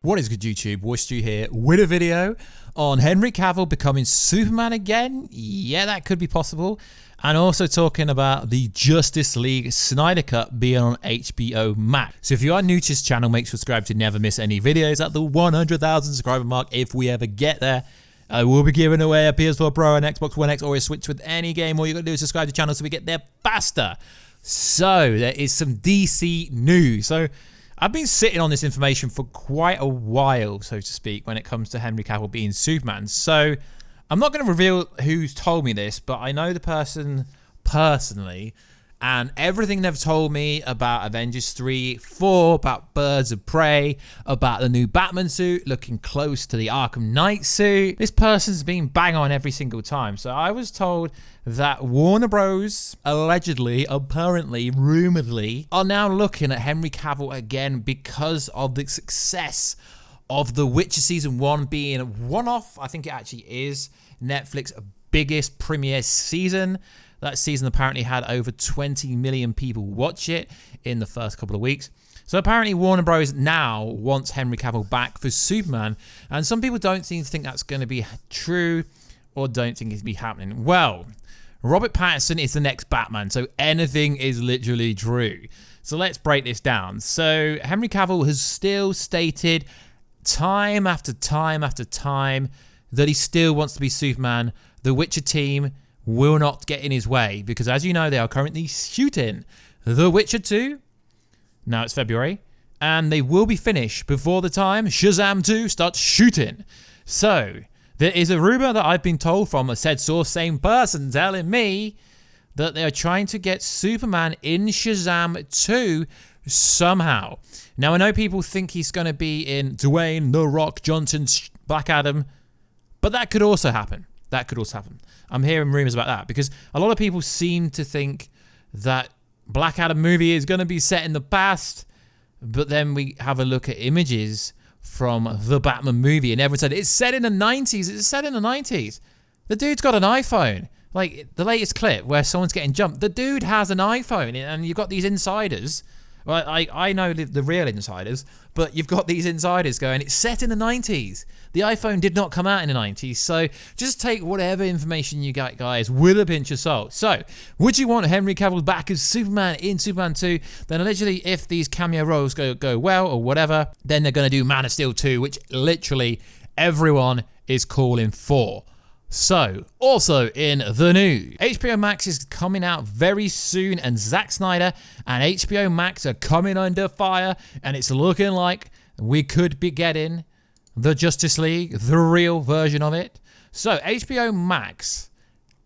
What is good, YouTube? Stu here with a video on Henry Cavill becoming Superman again. Yeah, that could be possible. And also talking about the Justice League Snyder Cut being on HBO Max. So if you are new to this channel, make sure to subscribe to never miss any videos at the 100,000 subscriber mark if we ever get there. I will be giving away a PS4 Pro, an Xbox One X, or a Switch with any game. All you got to do is subscribe to the channel so we get there faster. So there is some DC news. So I've been sitting on this information for quite a while, so to speak, when it comes to Henry Cavill being Superman. So I'm not going to reveal who's told me this, but I know the person personally, and everything they've told me about Avengers 3, 4, about Birds of Prey, about the new Batman suit looking close to the Arkham Knight suit. This person's been bang on every single time. So I was told that Warner Bros. Allegedly, apparently, rumoredly, are now looking at Henry Cavill again because of the success of The Witcher Season 1 being a one-off. I think it actually is Netflix's biggest premiere season. That season apparently had over 20 million people watch it in the first couple of weeks. So apparently Warner Bros. Now wants Henry Cavill back for Superman. And some people don't seem to think that's going to be true or don't think it's be happening. Well, Robert Pattinson is the next Batman, so anything is literally true. So let's break this down. So Henry Cavill has still stated time after time after time that he still wants to be Superman. The Witcher team will not get in his way because, as you know, they are currently shooting The Witcher 2. Now it's February, and they will be finished before the time Shazam 2 starts shooting. So there is a rumor that I've been told from a said source, same person telling me that they are trying to get Superman in Shazam 2 somehow. Now I know people think he's going to be in Dwayne "The Rock" Johnson's Black Adam, but that could also happen. That could also happen. I'm hearing rumors about that because a lot of people seem to think that Black Adam movie is going to be set in the past, but then we have a look at images from the Batman movie and everyone said it's set in the 90s. It's set in the 90s. The dude's got an iPhone. Like the latest clip where someone's getting jumped, the dude has an iPhone, and you've got these insiders. Well, I know the real insiders, but you've got these insiders going, it's set in the 90s. The iPhone did not come out in the 90s, so just take whatever information you got, guys, with a pinch of salt. So, would you want Henry Cavill back as Superman in Superman 2? Then allegedly, if these cameo roles go well or whatever, then they're going to do Man of Steel 2, which literally everyone is calling for. So, also in the news, HBO Max is coming out very soon, and Zack Snyder and HBO Max are coming under fire, and it's looking like we could be getting the Justice League, the real version of it. So, HBO Max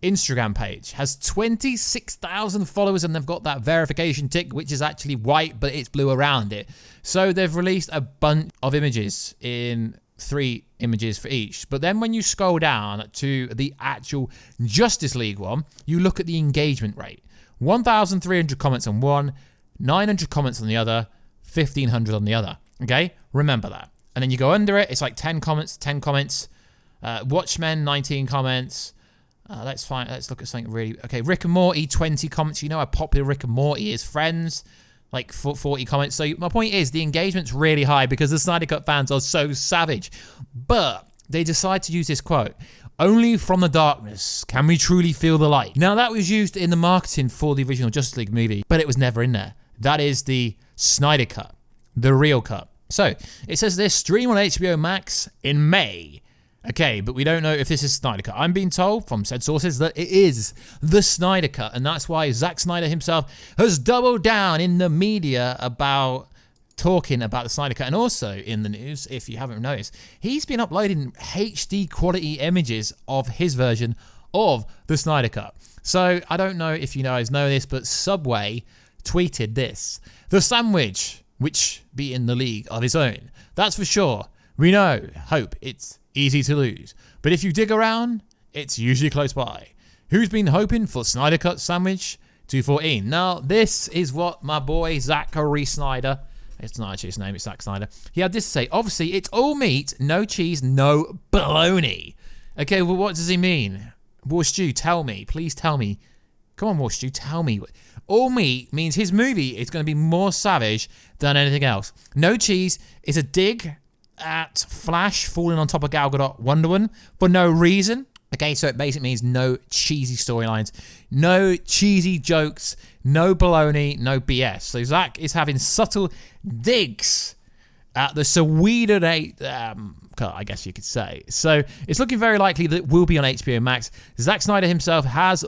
Instagram page has 26,000 followers, and they've got that verification tick, which is actually white, but it's blue around it. So, they've released a bunch of images in 3 images for each. But then when you scroll down to the actual Justice League one, you look at the engagement rate. 1,300 comments on one, 900 comments on the other, 1,500 on the other. Okay? Remember that. And then you go under it, it's like 10 comments, 10 comments. Watchmen, 19 comments. Let's look at something really... Okay, Rick and Morty, 20 comments. You know how popular Rick and Morty is. Friends, like 40 comments. So my point is the engagement's really high because the Snyder Cut fans are so savage. But they decide to use this quote, "Only from the darkness can we truly feel the light." Now that was used in the marketing for the original Justice League movie, but it was never in there. That is the Snyder Cut, the real cut. So it says this, stream on HBO Max in May. Okay, but we don't know if this is Snyder Cut. I'm being told from said sources that it is the Snyder Cut, and that's why Zack Snyder himself has doubled down in the media about talking about the Snyder Cut. And also in the news, if you haven't noticed, he's been uploading HD quality images of his version of the Snyder Cut. So I don't know if you guys know this, but Subway tweeted this: "The sandwich, which be in the league of his own. That's for sure. We know, hope it's easy to lose. But if you dig around, it's usually close by. Who's been hoping for Snyder Cut sandwich 214? Now, this is what my boy Zachary Snyder, it's not actually his name, it's Zack Snyder, he had this to say: "Obviously, it's all meat, no cheese, no bologna." Okay, well, what does he mean? War Stew, tell me. Please tell me. Come on, War Stew, tell me. All meat means his movie is going to be more savage than anything else. No cheese is a dig at Flash falling on top of Gal Gadot Wonder Woman for no reason. Okay, so it basically means no cheesy storylines, no cheesy jokes, no baloney, no BS. So Zack is having subtle digs at the Sweden cut, I guess you could say. So it's looking very likely that it will be on HBO Max. Zack Snyder himself has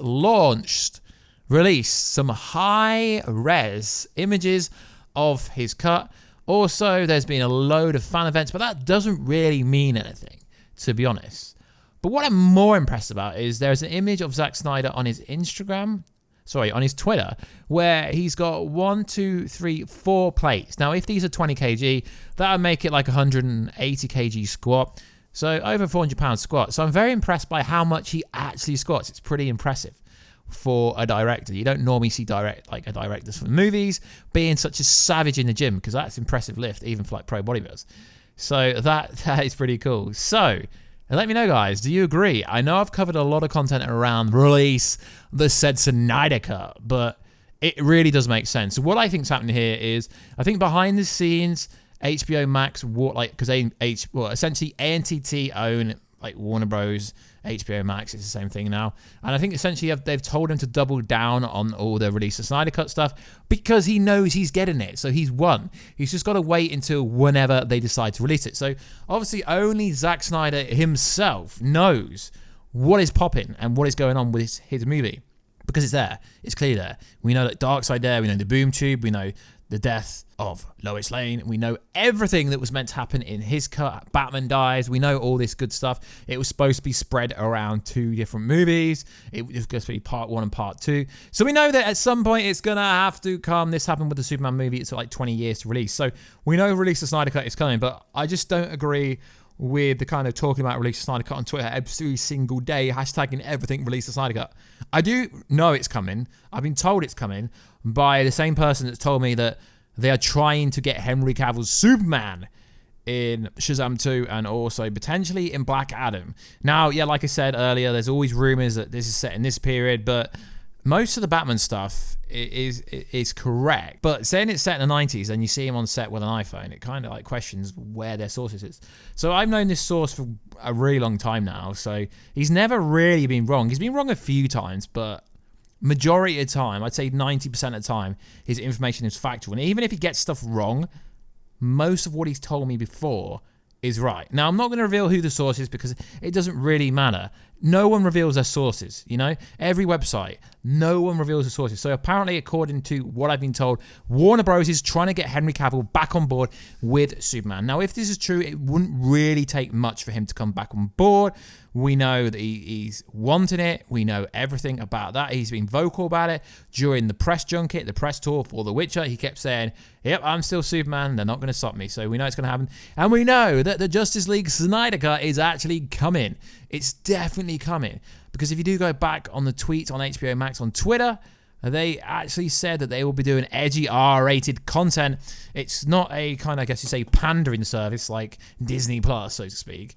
released some high-res images of his cut. Also, there's been a load of fan events, but that doesn't really mean anything, to be honest. But what I'm more impressed about is there's an image of Zack Snyder on his on his Twitter, where he's got 4 plates. Now, if these are 20 kg, that would make it like 180 kg squat. So over 400 pound squat. So I'm very impressed by how much he actually squats. It's pretty impressive for a director. You don't normally see directors from movies being such a savage in the gym, because that's impressive lift, even for like pro bodybuilders. So that is pretty cool. So let me know, guys, do you agree? I know I've covered a lot of content around release the said Snyder cut, but it really does make sense. So what I think is happening here is, I think behind the scenes, HBO Max, because essentially ANTT own like Warner Bros, HBO Max, it's the same thing now. And I think essentially they've told him to double down on all the release of Snyder Cut stuff, because he knows he's getting it. So he's won. He's just got to wait until whenever they decide to release it. So obviously only Zack Snyder himself knows what is popping and what is going on with his movie, because it's there. It's clearly there. We know that Darkseid there. We know the boom tube. We know the death of Lois Lane. We know everything that was meant to happen in his cut. Batman dies. We know all this good stuff. It was supposed to be spread around 2 different movies. It was supposed to be part 1 and part 2. So we know that at some point it's going to have to come. This happened with the Superman movie. It's like 20 years to release. So we know release the Snyder Cut is coming, but I just don't agree with the kind of talking about release the Snyder Cut on Twitter every single day, hashtagging everything release the Snyder Cut. I do know it's coming. I've been told it's coming by the same person that's told me that they are trying to get Henry Cavill's Superman in Shazam 2 and also potentially in Black Adam. Now, yeah, like I said earlier, there's always rumors that this is set in this period, but most of the Batman stuff is correct. But saying it's set in the 90s and you see him on set with an iPhone, it kind of like questions where their sources is. So I've known this source for a really long time now, so he's never really been wrong. He's been wrong a few times, but majority of the time, I'd say 90% of the time, his information is factual. And even if he gets stuff wrong, most of what he's told me before is right. Now, I'm not going to reveal who the source is because it doesn't really matter. No one reveals their sources, you know? Every website, no one reveals their sources. So apparently, according to what I've been told, Warner Bros. Is trying to get Henry Cavill back on board with Superman. Now, if this is true, it wouldn't really take much for him to come back on board. We know that he's wanting it. We know everything about that. He's been vocal about it during the press junket, the press tour for The Witcher. He kept saying, yep, I'm still Superman. They're not going to stop me. So we know it's going to happen. And we know that the Justice League Snyder Cut is actually coming. It's definitely coming. Because if you do go back on the tweets on HBO Max on Twitter, they actually said that they will be doing edgy R-rated content. It's not a kind of, I guess you say, pandering service like Disney Plus, so to speak.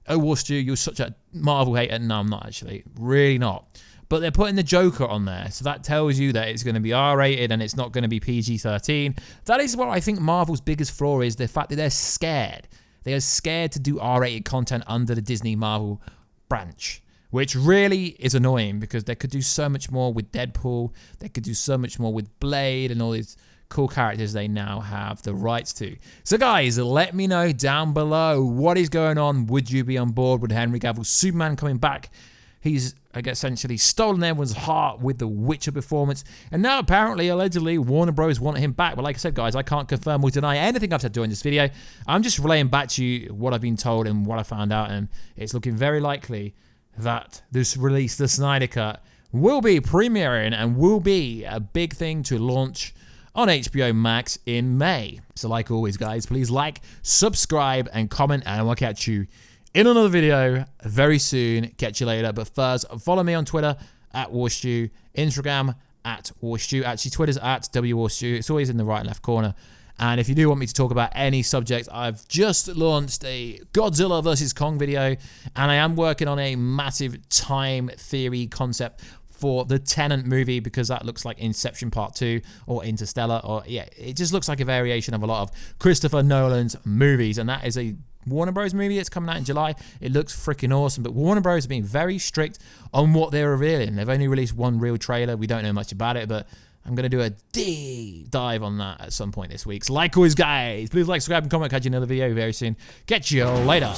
Oh, Stu, you're such a Marvel hater. No, I'm not actually. Really not. But they're putting the Joker on there. So that tells you that it's going to be R-rated and it's not going to be PG-13. That is what I think Marvel's biggest flaw is, the fact that they're scared. They are scared to do R-rated content under the Disney Marvel branch, which really is annoying because they could do so much more with Deadpool. They could do so much more with Blade and all these cool characters they now have the rights to. So guys, let me know down below what is going on. Would you be on board with Henry Cavill's Superman coming back? He's, I guess, essentially stolen everyone's heart with the Witcher performance, and now apparently, allegedly, Warner Bros. Want him back. But like I said, guys, I can't confirm or deny anything I've said during this video. I'm just relaying back to you what I've been told and what I found out, and it's looking very likely that this release, the Snyder Cut, will be premiering and will be a big thing to launch on HBO Max in May. So like always, guys, please like, subscribe, and comment, and I'll catch you in another video very soon. Catch you later. But first, follow me on Twitter at WarStew, Instagram at WarStew. Actually, Twitter's at WWarStew. It's always in the right and left corner. And if you do want me to talk about any subject, I've just launched a Godzilla versus Kong video, and I am working on a massive time theory concept for the Tenet movie, because that looks like Inception Part 2 or Interstellar, or yeah, it just looks like a variation of a lot of Christopher Nolan's movies, and that is a Warner Bros. Movie that's coming out in July. It looks freaking awesome. But Warner Bros. Have been very strict on what they're revealing. They've only released one real trailer. We don't know much about it, but I'm going to do a deep dive on that at some point this week. So like always, guys, please like, subscribe, and comment. Catch you in another video very soon. Catch you later.